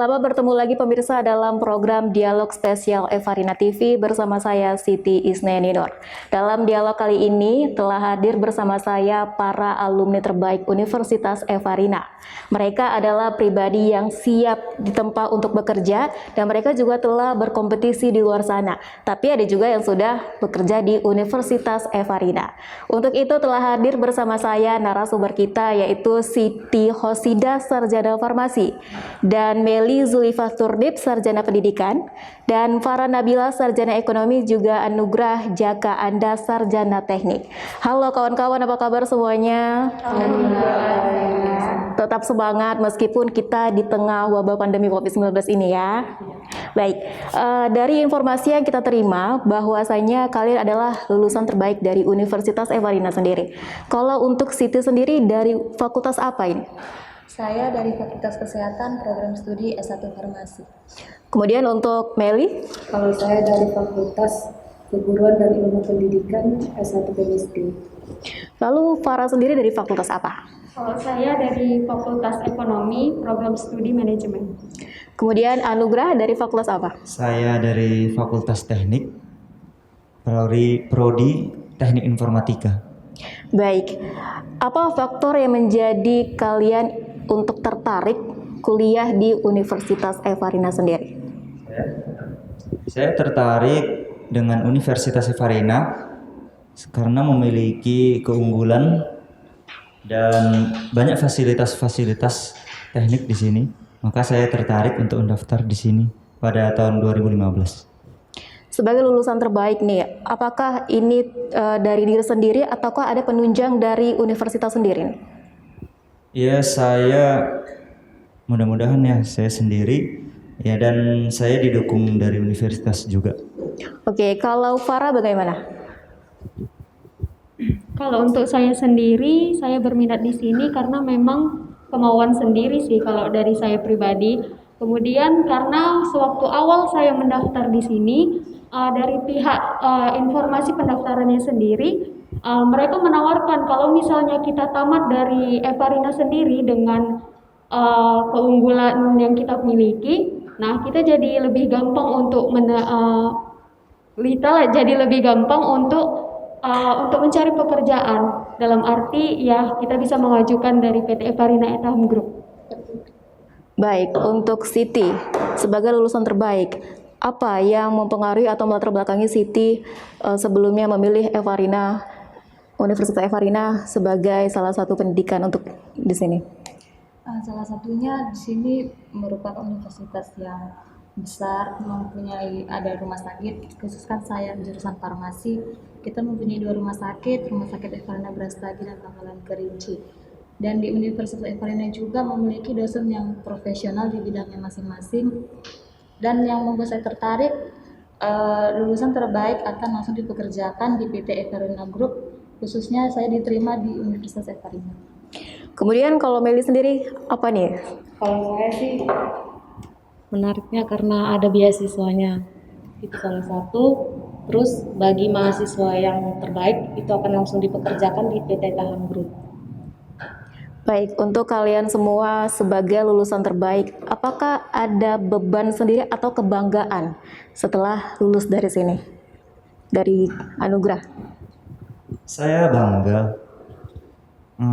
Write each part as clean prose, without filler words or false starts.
Selamat bertemu lagi pemirsa dalam program Dialog Spesial Evarina TV bersama saya Siti Isneninor. Dalam dialog kali ini telah hadir bersama saya para alumni terbaik Universitas Evarina. Mereka adalah pribadi yang siap ditempa untuk bekerja dan mereka juga telah berkompetisi di luar sana. Tapi ada juga yang sudah bekerja di Universitas Evarina. Untuk itu telah hadir bersama saya narasumber kita yaitu Siti Hosida, Sarjana Farmasi, dan Meli Zulifah Turdip, Sarjana Pendidikan, dan Farah Nabila, Sarjana Ekonomi, juga Anugrah Jaka Anda, Sarjana Teknik. Halo kawan-kawan, apa kabar semuanya? Tetap semangat meskipun kita di tengah wabah pandemi COVID-19 ini ya. Baik, dari informasi yang kita terima bahwasanya kalian adalah lulusan terbaik dari Universitas Evarina sendiri. Kalau untuk Siti sendiri dari fakultas apa ini? Saya dari Fakultas Kesehatan, Program Studi S1 Farmasi. Kemudian untuk Meli? Kalau saya dari Fakultas Keguruan dan Ilmu Pendidikan S1 Chemistry. Lalu Farah sendiri dari fakultas apa? Kalau saya dari Fakultas Ekonomi, Program Studi Manajemen. Kemudian Anugrah dari fakultas apa? Saya dari Fakultas Teknik, Prodi Teknik Informatika. Baik, apa faktor yang menjadi kalian untuk tertarik kuliah di Universitas Evarina sendiri? Saya tertarik dengan Universitas Evarina karena memiliki keunggulan dan banyak fasilitas-fasilitas teknik di sini. Maka saya tertarik untuk mendaftar di sini pada tahun 2015. Sebagai lulusan terbaik nih, apakah ini dari diri sendiri ataukah ada penunjang dari universitas sendiri? Ya, saya mudah-mudahan ya saya sendiri ya, dan saya didukung dari universitas juga. Oke, kalau Farah bagaimana? Kalau untuk saya sendiri, saya berminat di sini karena memang kemauan sendiri sih kalau dari saya pribadi. Kemudian karena sewaktu awal saya mendaftar di sini, dari pihak informasi pendaftarannya sendiri, mereka menawarkan kalau misalnya kita tamat dari Evarina sendiri dengan keunggulan yang kita miliki, nah kita jadi lebih gampang untuk jadi lebih gampang untuk mencari pekerjaan. Dalam arti ya kita bisa mengajukan dari PT Evarina Etham Group. Baik, untuk Siti sebagai lulusan terbaik, apa yang mempengaruhi atau melatar belakangi Siti sebelumnya memilih Universitas Evarina sebagai salah satu pendidikan untuk di sini? Salah satunya di sini merupakan universitas yang besar, mempunyai ada rumah sakit. Khususkan saya jurusan farmasi, kita mempunyai 2 rumah sakit Evarina Brastagi dan Pangkalan Kerinci. Dan di Universitas Evarina juga memiliki dosen yang profesional di bidangnya masing-masing. Dan yang membuat saya tertarik, lulusan terbaik akan langsung dipekerjakan di PT Evarina Group, khususnya saya diterima di Universitas Evarina. Kemudian kalau Meli sendiri apa nih? Kalau saya sih menariknya karena ada beasiswanya, itu salah satu. Terus bagi mahasiswa yang terbaik itu akan langsung dipekerjakan di PT Taham Group. Baik, untuk kalian semua sebagai lulusan terbaik, apakah ada beban sendiri atau kebanggaan setelah lulus dari sini? Dari Anugrah. Saya bangga.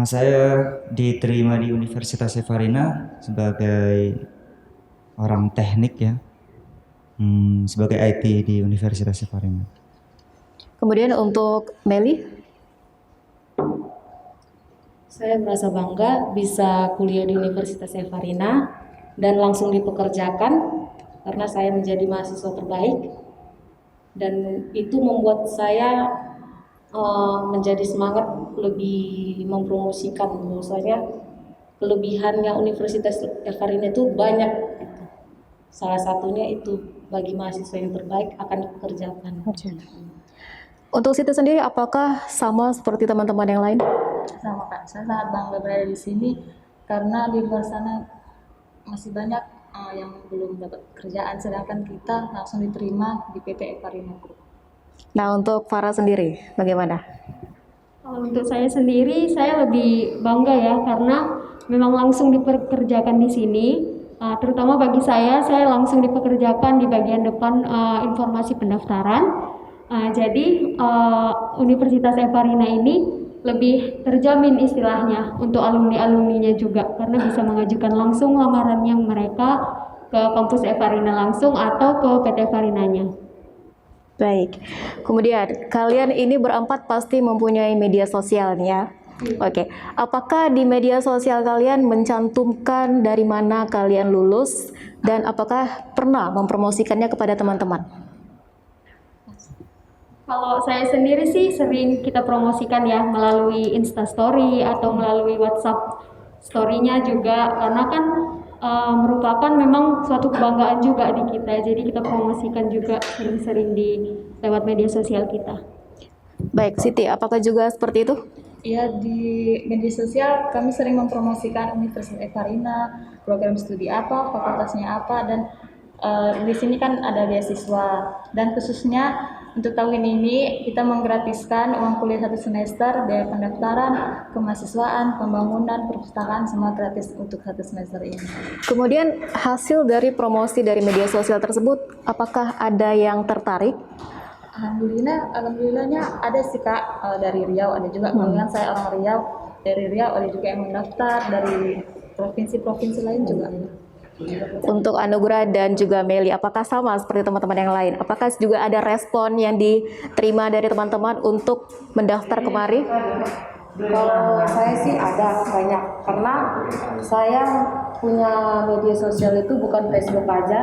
Saya diterima di Universitas Evarina sebagai orang teknik ya, sebagai IT di Universitas Evarina. Kemudian untuk Meli? Saya merasa bangga bisa kuliah di Universitas Evarina dan langsung dipekerjakan karena saya menjadi mahasiswa terbaik, dan itu membuat saya menjadi semangat lebih mempromosikan bahwasanya kelebihannya Universitas Evarina itu banyak gitu. Salah satunya itu bagi mahasiswa yang terbaik akan dipekerjakan. Untuk Siti sendiri apakah sama seperti teman-teman yang lain? Sama Kak, saya sangat bangga berada di sini karena di luar sana masih banyak yang belum dapat kerjaan, sedangkan kita langsung diterima di PT Evarina Group. Nah, untuk Farah sendiri bagaimana? Kalau untuk saya sendiri, saya lebih bangga ya karena memang langsung dipekerjakan di sini. Terutama bagi saya langsung dipekerjakan di bagian depan informasi pendaftaran. Jadi Universitas Evarina ini lebih terjamin istilahnya untuk alumni-alumninya juga, karena bisa mengajukan langsung lamarannya mereka ke kampus Evarina langsung atau ke PT Evarinanya. Baik. Kemudian kalian ini berempat pasti mempunyai media sosialnya. Oke. Apakah di media sosial kalian mencantumkan dari mana kalian lulus dan apakah pernah mempromosikannya kepada teman-teman? Kalau saya sendiri sih sering kita promosikan ya melalui Instastory atau melalui WhatsApp story-nya juga, karena kan merupakan memang suatu kebanggaan juga di kita. Jadi kita promosikan juga sering-sering di lewat media sosial kita. Baik, Siti, apakah juga seperti itu? Ya, di media sosial kami sering mempromosikan Universitas Evarina, program studi apa, fakultasnya apa, dan di sini kan ada beasiswa. Dan khususnya untuk tahun ini kita menggratiskan uang kuliah 1 semester, biaya pendaftaran, kemahasiswaan, pembangunan, perpustakaan, semua gratis untuk 1 semester ini. Kemudian hasil dari promosi dari media sosial tersebut, apakah ada yang tertarik? Alhamdulillahnya ada sih Kak, dari Riau ada juga. Kebetulan saya orang Riau, dari Riau ada juga yang mendaftar, dari provinsi-provinsi lain juga ada. Untuk Anugrah dan juga Meli, apakah sama seperti teman-teman yang lain? Apakah juga ada respon yang diterima dari teman-teman untuk mendaftar kemari? Kalau saya sih ada banyak, karena saya punya media sosial itu bukan Facebook aja,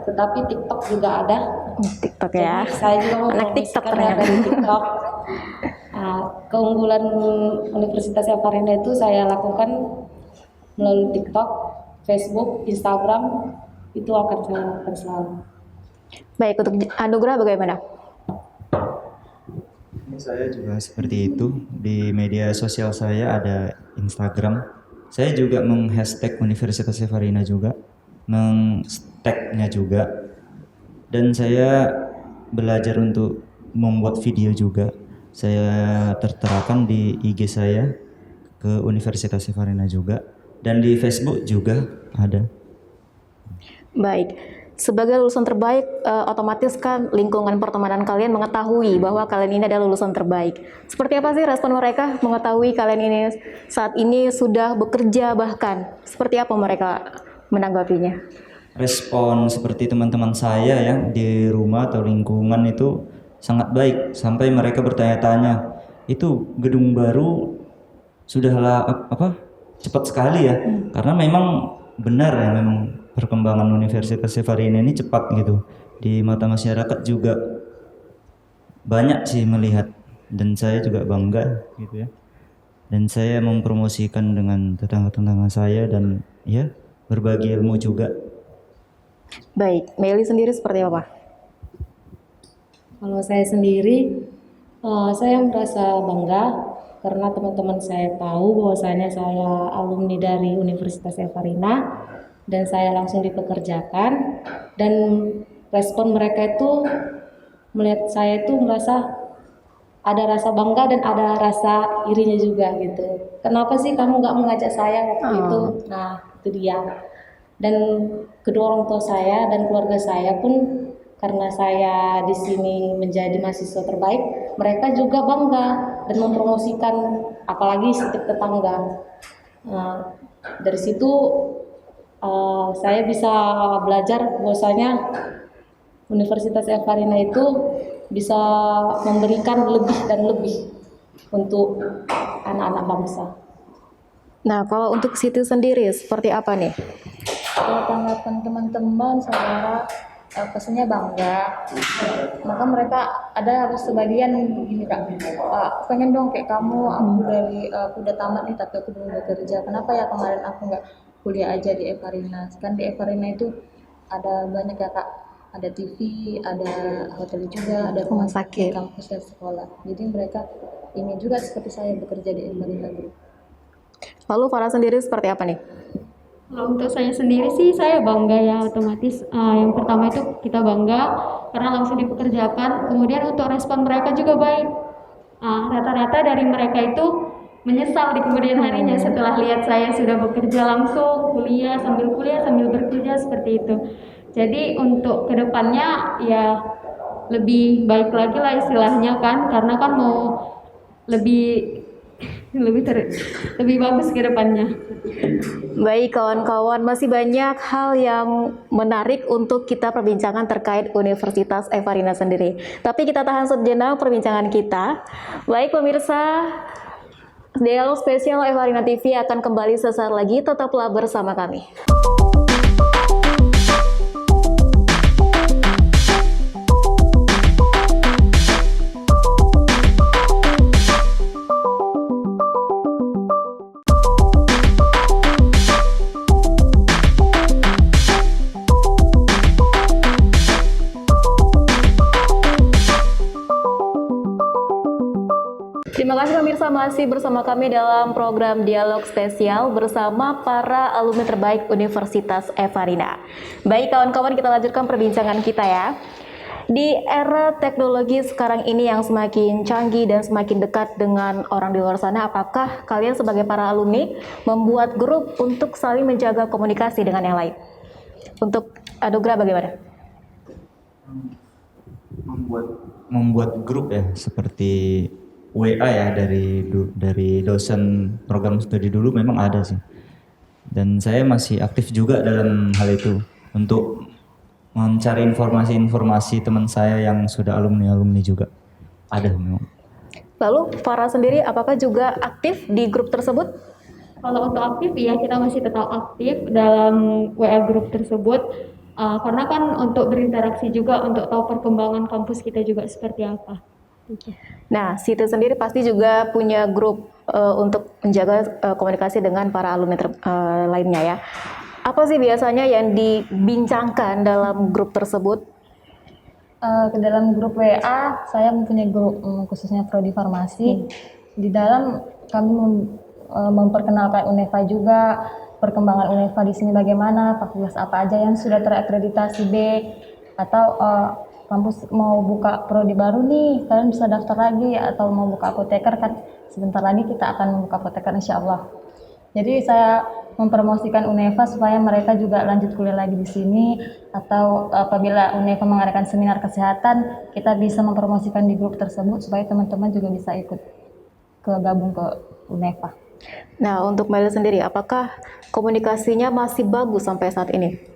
tetapi TikTok juga ada. TikTok ya. Jadi saya juga mau Anak TikTok promosikan ternyata. dari TikTok. Keunggulan Universitas Evarina itu saya lakukan melalui TikTok, Facebook, Instagram, itu akan saya lakukan selalu. Baik, untuk Anugrah bagaimana? Saya juga seperti itu. Di media sosial saya ada Instagram. Saya juga meng-hashtag Universitas Evarina juga, meng-tag-nya juga. Dan saya belajar untuk membuat video juga. Saya terterakan di IG saya ke Universitas Evarina juga. Dan di Facebook juga ada. Baik, sebagai lulusan terbaik, otomatis kan lingkungan pertemanan kalian mengetahui bahwa kalian ini adalah lulusan terbaik. Seperti apa sih respon mereka mengetahui kalian ini saat ini sudah bekerja bahkan? Seperti apa mereka menanggapinya? Respon seperti teman-teman saya ya di rumah atau lingkungan itu sangat baik, sampai mereka bertanya-tanya, itu gedung baru sudahlah cepat sekali ya, karena memang benar ya, memang perkembangan Universitas Evarina ini cepat gitu. Di mata masyarakat juga banyak sih melihat, dan saya juga bangga gitu ya. Dan saya mempromosikan dengan tetangga-tetangga saya dan ya berbagi ilmu juga. Baik, Meli sendiri seperti apa? Kalau saya sendiri, saya merasa bangga karena teman-teman saya tahu bahwasanya saya alumni dari Universitas Evarina dan saya langsung dipekerjakan, dan respon mereka itu melihat saya itu merasa ada rasa bangga dan ada rasa irinya juga gitu. Kenapa sih kamu nggak mengajak saya waktu itu? Nah, itu dia. Dan kedua orang tua saya dan keluarga saya pun, karena saya di sini menjadi mahasiswa terbaik, mereka juga bangga dan mempromosikan, apalagi setiap tetangga. Dari situ saya bisa belajar bahwasanya Universitas Evarina itu bisa memberikan lebih dan lebih untuk anak-anak bangsa. Nah, kalau untuk Siti sendiri seperti apa nih? Kalau tanggapan teman-teman, saudara, pastinya bangga. Maka mereka ada sebagian gini Kak, pengen dong kayak kamu, aku udah tamat nih tapi aku belum bekerja. Kenapa ya kemarin aku nggak kuliah aja di Evarina? Kan di Evarina itu ada banyak ya Kak, ada TV, ada hotel juga, ada rumah sakit, kampus dan sekolah. Jadi mereka ingin juga seperti saya bekerja di Evarina Group. Lalu Farah sendiri seperti apa nih? Kalau untuk saya sendiri sih saya bangga ya, otomatis yang pertama itu kita bangga karena langsung dipekerjakan. Kemudian untuk respon mereka juga baik. Rata-rata dari mereka itu menyesal di kemudian harinya setelah lihat saya sudah bekerja langsung, kuliah sambil bekerja seperti itu. Jadi untuk kedepannya ya lebih baik lagi lah istilahnya kan, karena kan mau lebih lebih bagus ke depannya. Baik kawan-kawan, masih banyak hal yang menarik untuk kita perbincangkan terkait Universitas Evarina sendiri. Tapi kita tahan sejenak perbincangan kita. Baik pemirsa, Dialog Spesial Evarina TV akan kembali sesaat lagi, tetaplah bersama kami. Terima kasih pemirsa, masih bersama kami dalam program Dialog Spesial bersama para alumni terbaik Universitas Evarina. Baik kawan-kawan, kita lanjutkan perbincangan kita ya. Di era teknologi sekarang ini yang semakin canggih dan semakin dekat dengan orang di luar sana, apakah kalian sebagai para alumni membuat grup untuk saling menjaga komunikasi dengan yang lain? Untuk Anugrah bagaimana? Membuat grup ya, seperti WA ya, dari dosen program studi dulu memang ada sih. Dan saya masih aktif juga dalam hal itu untuk mencari informasi-informasi teman saya yang sudah alumni juga. Ada memang. Lalu Farah sendiri apakah juga aktif di grup tersebut? Kalau untuk aktif ya kita masih tetap aktif dalam WA grup tersebut, karena kan untuk berinteraksi juga untuk tahu perkembangan kampus kita juga seperti apa. Nah, Siti sendiri pasti juga punya grup untuk menjaga komunikasi dengan para alumni lainnya ya. Apa sih biasanya yang dibincangkan dalam grup tersebut? Ke dalam grup WA, saya mempunyai grup khususnya Prodi Farmasi. Di dalam kami memperkenalkan UNEVA juga, perkembangan UNEVA di sini bagaimana, fakultas apa aja yang sudah terakreditasi B, atau kampus mau buka prodi baru nih, kalian bisa daftar lagi, atau mau buka apoteker kan sebentar lagi kita akan membuka apoteker insya Allah. Jadi saya mempromosikan UNEVA supaya mereka juga lanjut kuliah lagi di sini, atau apabila UNEVA mengadakan seminar kesehatan, kita bisa mempromosikan di grup tersebut supaya teman-teman juga bisa ikut gabung ke UNEVA. Nah, untuk Meli sendiri, apakah komunikasinya masih bagus sampai saat ini?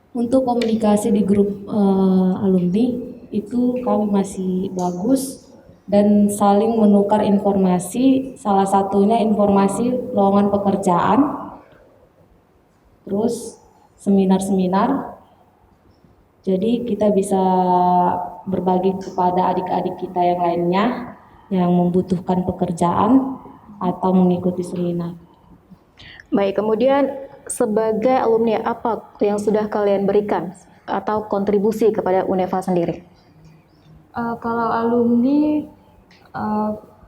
Untuk komunikasi di grup alumni itu kami masih bagus dan saling menukar informasi, salah satunya informasi lowongan pekerjaan, terus seminar-seminar. Jadi kita bisa berbagi kepada adik-adik kita yang lainnya yang membutuhkan pekerjaan atau mengikuti seminar. Baik, kemudian sebagai alumni apa yang sudah kalian berikan atau kontribusi kepada UNEVA sendiri? Kalau alumni,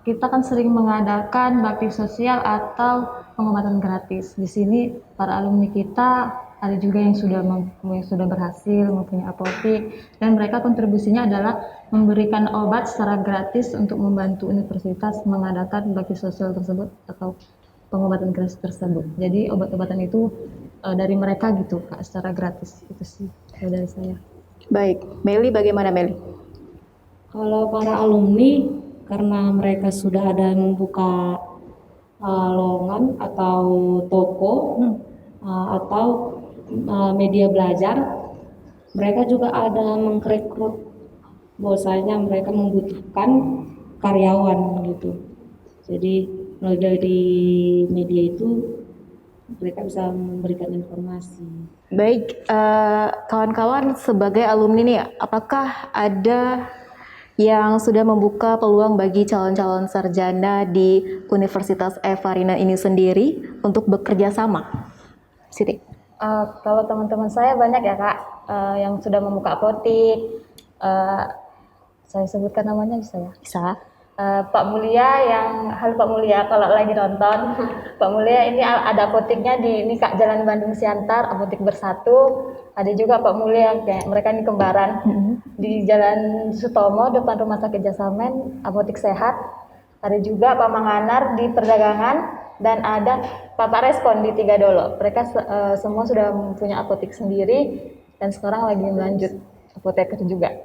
kita kan sering mengadakan bakti sosial atau pengobatan gratis. Di sini para alumni kita ada juga yang sudah berhasil mempunyai apotek, dan mereka kontribusinya adalah memberikan obat secara gratis untuk membantu universitas mengadakan bakti sosial tersebut atau pengobatan gratis tersebut. Jadi obat-obatan itu dari mereka gitu Kak, secara gratis. Itu sih dari saya. Baik, Meli bagaimana Meli? Kalau para alumni, karena mereka sudah ada membuka lowongan atau toko atau media belajar, mereka juga ada mengrekrut, bahwasanya mereka membutuhkan karyawan gitu. Jadi mulai dari media itu mereka bisa memberikan informasi. Baik, kawan-kawan sebagai alumni nih, apakah ada yang sudah membuka peluang bagi calon-calon sarjana di Universitas Evarina ini sendiri untuk bekerja sama? Siti. Kalau teman-teman saya banyak ya Kak, yang sudah membuka apotek. Saya sebutkan namanya bisa ya? Bisa. Pak Mulia halo Pak Mulia kalau lagi nonton. Pak Mulia ini ada apoteknya di ini Kak, Jalan Bandung Siantar, Apotek Bersatu. Ada juga Pak Mulia, kayak mereka ini kembaran. Di Jalan Sutomo depan Rumah Sakit Jasamen, Apotek Sehat. Ada juga Pak Manganar di perdagangan dan ada Bapak Respon di Tiga Dolo. Mereka semua sudah mempunyai apotek sendiri dan sekarang lagi melanjut apoteker juga.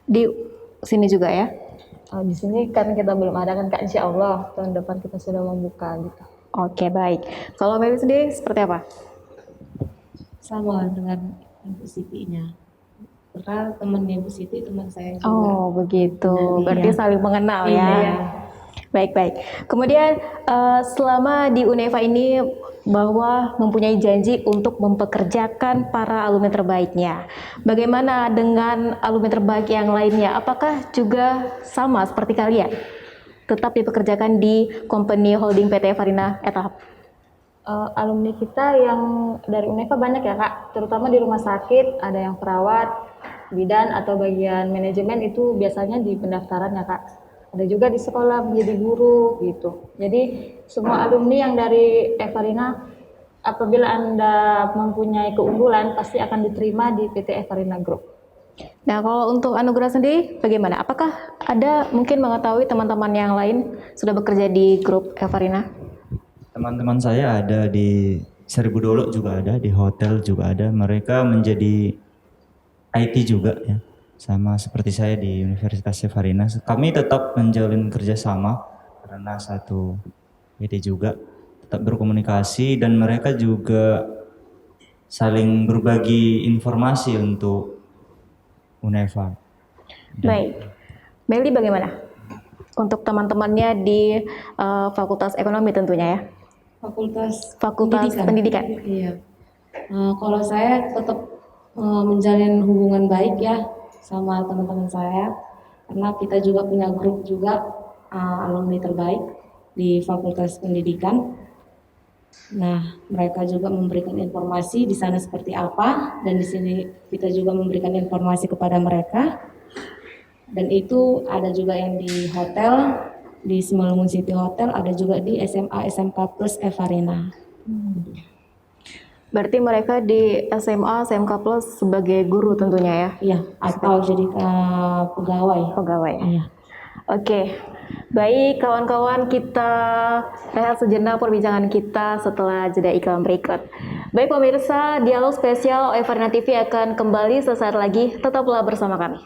Di sini juga ya? Di sini kan kita belum ada kan Kak, insya Allah tahun depan kita sudah membuka gitu. Oke, baik. Kalau Meli sendiri seperti apa? Sama dengan Ibu Siti-nya. Karena temannya Ibu Siti teman saya juga. Oh, begitu. Iya. Berarti saling mengenal ya. Iya. Baik-baik. Kemudian selama di Uneva ini bahwa mempunyai janji untuk mempekerjakan para alumni terbaiknya. Bagaimana dengan alumni terbaik yang lainnya? Apakah juga sama seperti kalian? Tetap dipekerjakan di company holding PT Evarina Etahap? Alumni kita yang dari Uneva banyak ya Kak, terutama di rumah sakit, ada yang perawat, bidan atau bagian manajemen itu biasanya di pendaftaran ya Kak. Ada juga di sekolah menjadi guru gitu. Jadi semua alumni yang dari Evarina, apabila Anda mempunyai keunggulan pasti akan diterima di PT Evarina Group. Nah, kalau untuk anugerah sendiri bagaimana? Apakah ada mungkin mengetahui teman-teman yang lain sudah bekerja di grup Evarina? Teman-teman saya ada di Seribu Dolok juga ada, di hotel juga ada. Mereka menjadi IT juga ya, sama seperti saya di Universitas Evarina. Kami tetap menjalin kerjasama karena satu PD juga, tetap berkomunikasi dan mereka juga saling berbagi informasi untuk Uneva. Baik, Meli bagaimana? Untuk teman-temannya di Fakultas Ekonomi tentunya ya? Fakultas Pendidikan. Iya. Kalau saya tetap menjalin hubungan baik ya sama teman-teman saya, karena kita juga punya grup juga alumni terbaik di Fakultas Pendidikan. Nah, mereka juga memberikan informasi di sana seperti apa, dan di sini kita juga memberikan informasi kepada mereka. Dan itu ada juga yang di hotel, di Simalungun City Hotel, ada juga di SMA SMK Plus Evarina. Berarti mereka di SMA SMK Plus sebagai guru tentunya ya? Iya, atau jadi pegawai. Pegawai. Iya. Oke, baik kawan-kawan, kita rehat sejenak perbincangan kita setelah jeda iklan berikut. Baik pemirsa, dialog spesial Evarina TV akan kembali sesaat lagi. Tetaplah bersama kami.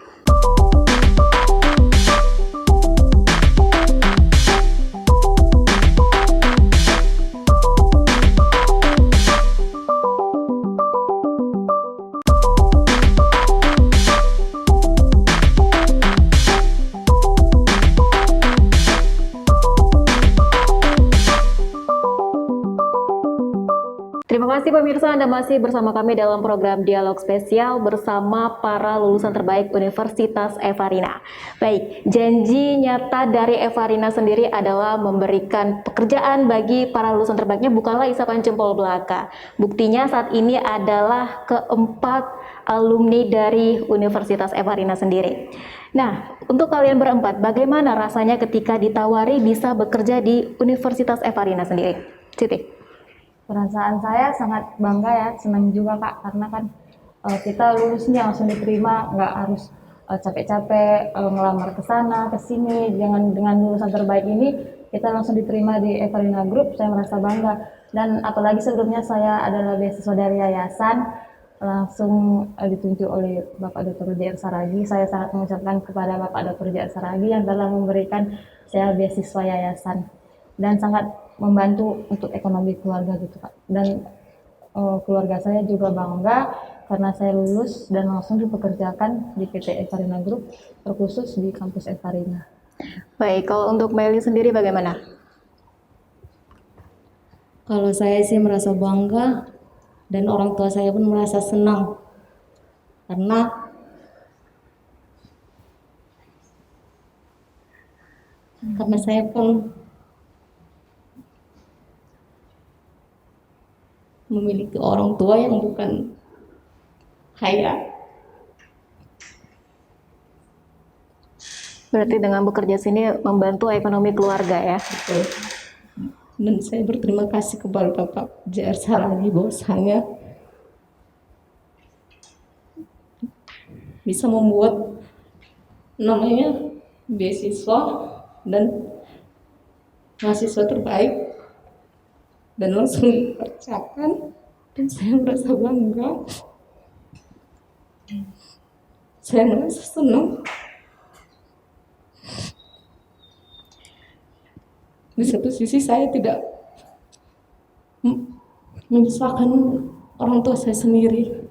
Terima kasih pemirsa, Anda masih bersama kami dalam program Dialog Spesial bersama para lulusan terbaik Universitas Evarina. Baik, janji nyata dari Evarina sendiri adalah memberikan pekerjaan bagi para lulusan terbaiknya bukanlah isapan jempol belaka. Buktinya saat ini adalah keempat alumni dari Universitas Evarina sendiri. Nah, untuk kalian berempat, bagaimana rasanya ketika ditawari bisa bekerja di Universitas Evarina sendiri? Siti. Perasaan saya sangat bangga ya, senang juga Kak, karena kan kita lulusnya langsung diterima, nggak harus capek-capek ngelamar ke sana, ke sini. Dengan lulusan terbaik ini, kita langsung diterima di Evarina Group, saya merasa bangga. Dan apalagi sebelumnya saya adalah beasiswa dari yayasan, langsung ditunjuk oleh Bapak Dr. J.R. Saragi. Saya sangat mengucapkan kepada Bapak Dr. J.R. Saragi yang telah memberikan saya beasiswa yayasan. Dan sangat membantu untuk ekonomi keluarga gitu Pak. Dan keluarga saya juga bangga karena saya lulus dan langsung dipekerjakan di PT Evarina Group, terkhusus di kampus Evarina. Baik, kalau untuk Meli sendiri bagaimana? Kalau saya sih merasa bangga dan orang tua saya pun merasa senang karena saya pun memiliki orang tua yang bukan kaya. Berarti dengan bekerja sini membantu ekonomi keluarga ya? Betul. Dan saya berterima kasih kepada Bapak J.R. Saragi bahwasanya bisa membuat namanya beasiswa dan mahasiswa terbaik dan langsung dikerjakan, dan saya merasa bangga, saya merasa senang. Di satu sisi saya tidak menyusahkan orang tua saya sendiri,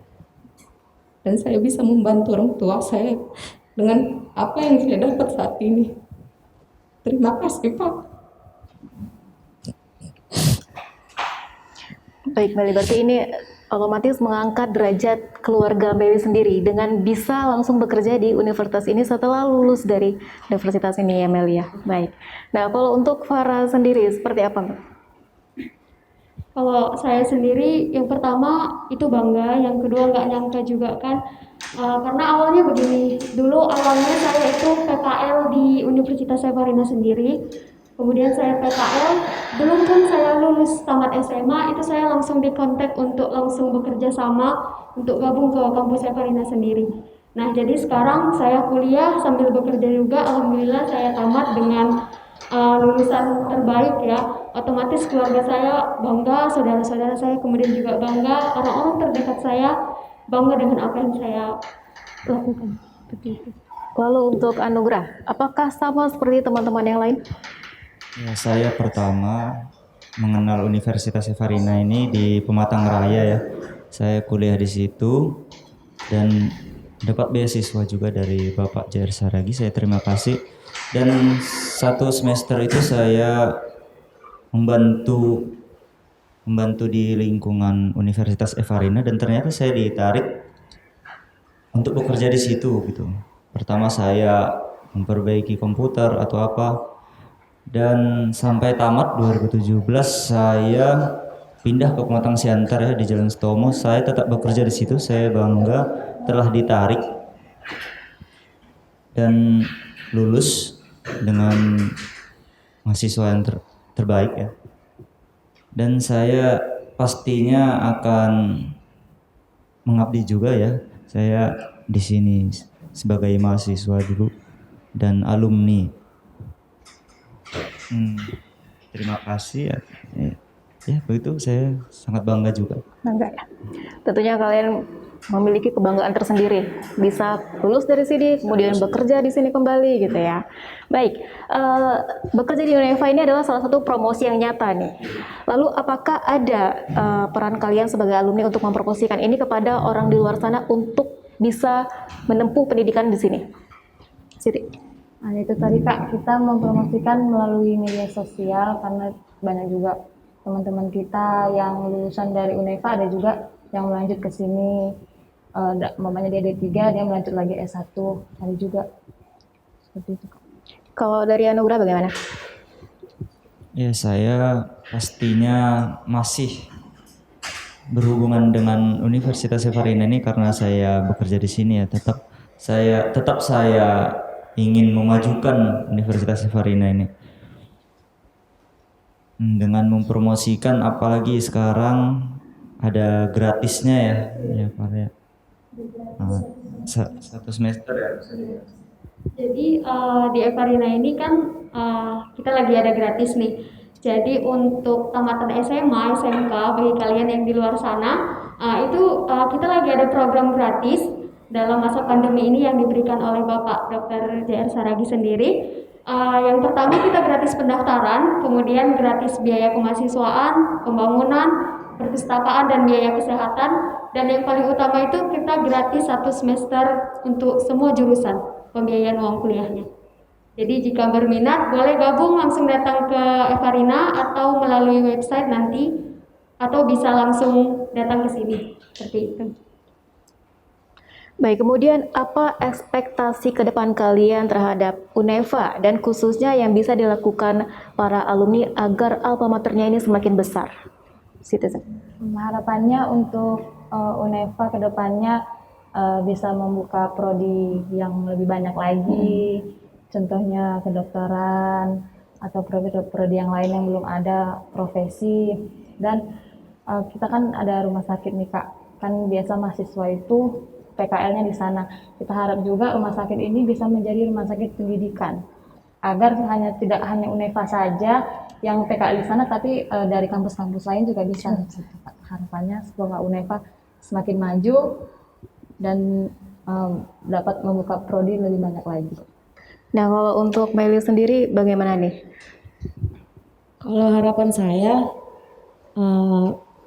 dan saya bisa membantu orang tua saya dengan apa yang saya dapat saat ini. Terima kasih, Pak. Baik, Meli, berarti ini otomatis mengangkat derajat keluarga Meli sendiri dengan bisa langsung bekerja di universitas ini setelah lulus dari universitas ini ya, Meli ya. Baik. Nah, kalau untuk Farah sendiri seperti apa, Mbak? Kalau saya sendiri, yang pertama itu bangga, yang kedua nggak nyangka juga kan. Karena awalnya begini, dulu awalnya saya itu PKL di Universitas Saparina sendiri, kemudian saya PKL, belum pun saya lulus tamat SMA, itu saya langsung dikontak untuk langsung bekerja sama, untuk gabung ke kampus Saparina sendiri. Nah, jadi sekarang saya kuliah sambil bekerja juga, alhamdulillah saya tamat dengan lulusan terbaik ya. Otomatis keluarga saya bangga, saudara-saudara saya kemudian juga bangga, orang-orang terdekat saya bangga dengan apa yang saya lakukan. Seperti itu. Lalu untuk Anugrah, apakah sama seperti teman-teman yang lain? Ya, saya pertama mengenal Universitas Saparina ini di Pematang Raya ya. Saya kuliah di situ dan dapat beasiswa juga dari Bapak JR Saragi. Saya terima kasih. Dan satu semester itu saya membantu di lingkungan Universitas Saparina, dan ternyata saya ditarik untuk bekerja di situ gitu. Pertama saya memperbaiki komputer atau apa, dan sampai tamat 2017 saya pindah ke Pematang Siantar ya, di Jalan Setomo. Saya tetap bekerja di situ. Saya bangga telah ditarik dan lulus dengan mahasiswa yang terbaik ya. Dan saya pastinya akan mengabdi juga ya. Saya di sini sebagai mahasiswa dulu dan alumni. Terima kasih ya. Ya begitu, saya sangat bangga juga. Bangga ya. Tentunya kalian memiliki kebanggaan tersendiri, bisa lulus dari sini, kemudian bekerja di sini kembali gitu ya. Baik, bekerja di Uneva ini adalah salah satu promosi yang nyata nih. Lalu apakah ada peran kalian sebagai alumni untuk mempromosikan ini kepada orang di luar sana untuk bisa menempuh pendidikan di sini? Siti. Nah, itu tadi Kak, kita mempromosikan melalui media sosial karena banyak juga teman-teman kita yang lulusan dari Uneva, ada juga yang melanjut ke sini. Mamanya dia D3, dia melanjut lagi S1, ada juga seperti itu. Kalau dari Anugrah bagaimana? Ya, saya pastinya masih berhubungan dengan Universitas Saparina ini karena saya bekerja di sini ya. Tetap saya ingin memajukan Universitas Saparina ini dengan mempromosikan, apalagi sekarang ada gratisnya ya Pak ya. Satu semester ya. Jadi di Evarina ini kan kita lagi ada gratis nih. Jadi untuk tamatan SMA, SMK bagi kalian yang di luar sana, itu kita lagi ada program gratis dalam masa pandemi ini yang diberikan oleh Bapak Dr. JR Saragi sendiri. Yang pertama kita gratis pendaftaran, kemudian gratis biaya kemahasiswaan, pembangunan, perpustakaan dan biaya kesehatan, dan yang paling utama itu kita gratis 1 semester untuk semua jurusan pembiayaan uang kuliahnya. Jadi jika berminat boleh gabung langsung datang ke Evarina atau melalui website nanti, atau bisa langsung datang ke sini seperti itu. Baik, kemudian apa ekspektasi ke depan kalian terhadap Uneva dan khususnya yang bisa dilakukan para alumni agar alma maternya ini semakin besar? Citizen. Harapannya untuk Uneva ke depannya bisa membuka prodi yang lebih banyak lagi, contohnya kedokteran atau prodi yang lain yang belum ada, profesi. Dan kita kan ada rumah sakit nih Kak, kan biasa mahasiswa itu PKL-nya di sana. Kita harap juga rumah sakit ini bisa menjadi rumah sakit pendidikan, agar tidak hanya Uneva saja yang PKL di sana, tapi dari kampus-kampus lain juga bisa. Harapannya semoga UNEVA semakin maju dan dapat membuka prodi lebih banyak lagi. Nah, kalau untuk Meli sendiri bagaimana nih? Kalau harapan saya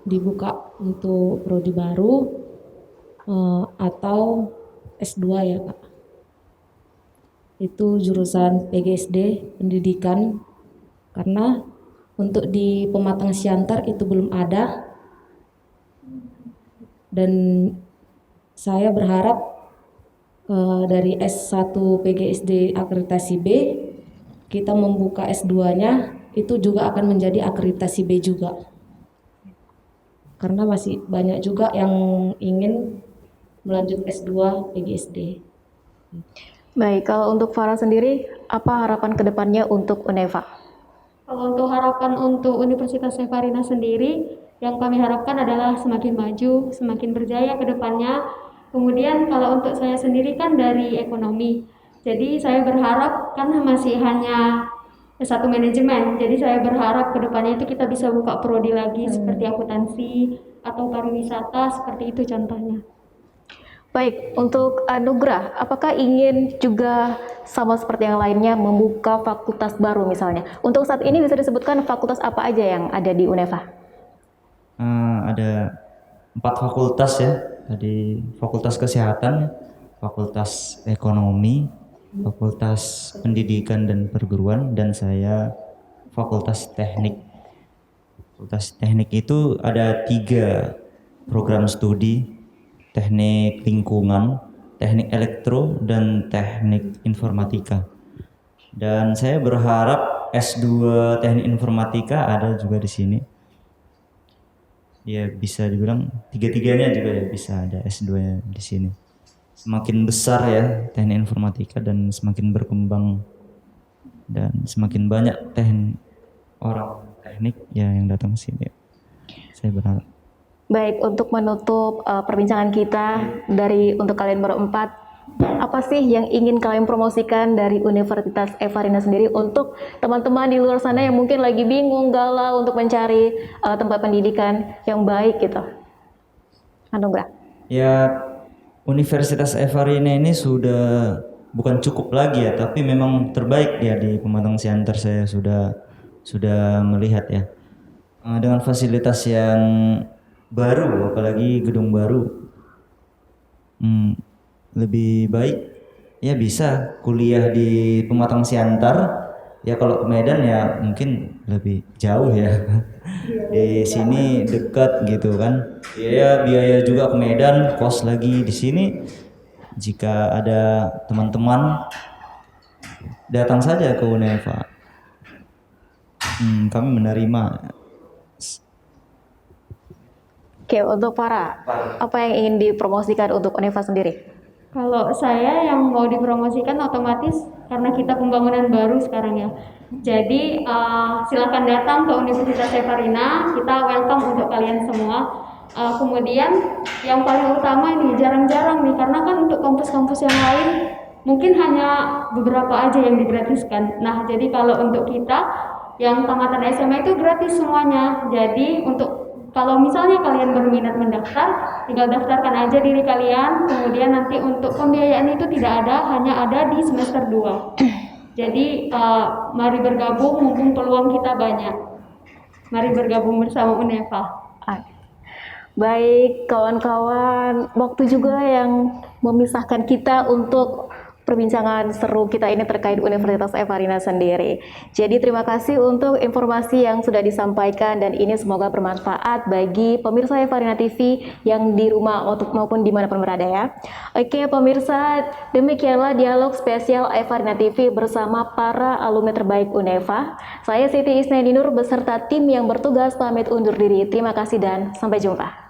dibuka untuk prodi baru atau S2 ya Kak. Itu jurusan PGSD pendidikan, karena untuk di Pematang Siantar itu belum ada, dan saya berharap dari S1 PGSD akreditasi B kita membuka S2-nya itu juga akan menjadi akreditasi B juga, karena masih banyak juga yang ingin melanjut S2 PGSD. Baik, kalau untuk Farah sendiri, apa harapan kedepannya untuk UNEVA? Kalau untuk harapan untuk Universitas Evarina sendiri, yang kami harapkan adalah semakin maju, semakin berjaya ke depannya. Kemudian kalau untuk saya sendiri kan dari ekonomi, jadi saya berharap kan masih hanya S1 manajemen, jadi saya berharap ke depannya itu kita bisa buka prodi lagi seperti akuntansi atau pariwisata, seperti itu contohnya. Baik, untuk Nugrah, apakah ingin juga sama seperti yang lainnya membuka fakultas baru misalnya? Untuk saat ini bisa disebutkan fakultas apa aja yang ada di UNEVA? Ada 4 fakultas ya, tadi Fakultas Kesehatan, Fakultas Ekonomi, Fakultas Pendidikan dan Perguruan, dan saya Fakultas Teknik. Fakultas Teknik itu ada 3 program studi: Teknik Lingkungan, Teknik Elektro, dan Teknik Informatika. Dan saya berharap S2 Teknik Informatika ada juga di sini. Ya bisa dibilang tiga-tiganya juga ya bisa ada S2-nya di sini. Semakin besar ya Teknik Informatika dan semakin berkembang dan semakin banyak orang teknik ya yang datang ke sini. Saya berharap. Baik, untuk menutup perbincangan kita untuk kalian berempat, apa sih yang ingin kalian promosikan dari Universitas Evarina sendiri untuk teman-teman di luar sana yang mungkin lagi bingung, galau untuk mencari tempat pendidikan yang baik gitu? Anugrah. Ya, Universitas Evarina ini sudah bukan cukup lagi ya, tapi memang terbaik ya di Pematang Siantar. Saya sudah melihat ya, dengan fasilitas yang baru, apalagi gedung baru, lebih baik ya, bisa kuliah di Pematang Siantar ya. Kalau ke Medan ya mungkin lebih jauh ya. Di sini dekat gitu kan ya, biaya juga ke Medan, kos lagi. Di sini jika ada teman-teman datang saja ke UNEVA, kami menerima. Oke, untuk Farah, apa yang ingin dipromosikan untuk UNEVA sendiri? Kalau saya yang mau dipromosikan otomatis karena kita pembangunan baru sekarang ya. Jadi silakan datang ke Universitas Evarina, kita welcome untuk kalian semua. Kemudian yang paling utama ini jarang-jarang nih, karena kan untuk kampus-kampus yang lain mungkin hanya beberapa aja yang digratiskan. Nah, jadi kalau untuk kita yang tamatan SMA itu gratis semuanya. Jadi kalau misalnya kalian berminat mendaftar, tinggal daftarkan aja diri kalian, kemudian nanti untuk pembiayaan itu tidak ada, hanya ada di semester 2. Jadi mari bergabung, mumpung peluang kita banyak. Mari bergabung bersama UNEVA. Baik, kawan-kawan, waktu juga yang memisahkan kita untuk perbincangan seru kita ini terkait Universitas Evarina sendiri. Jadi terima kasih untuk informasi yang sudah disampaikan, dan ini semoga bermanfaat bagi pemirsa Evarina TV yang di rumah maupun dimanapun berada ya. Oke pemirsa, demikianlah dialog spesial Evarina TV bersama para alumni terbaik UNEVA. Saya Siti Isnendinur beserta tim yang bertugas pamit undur diri. Terima kasih dan sampai jumpa.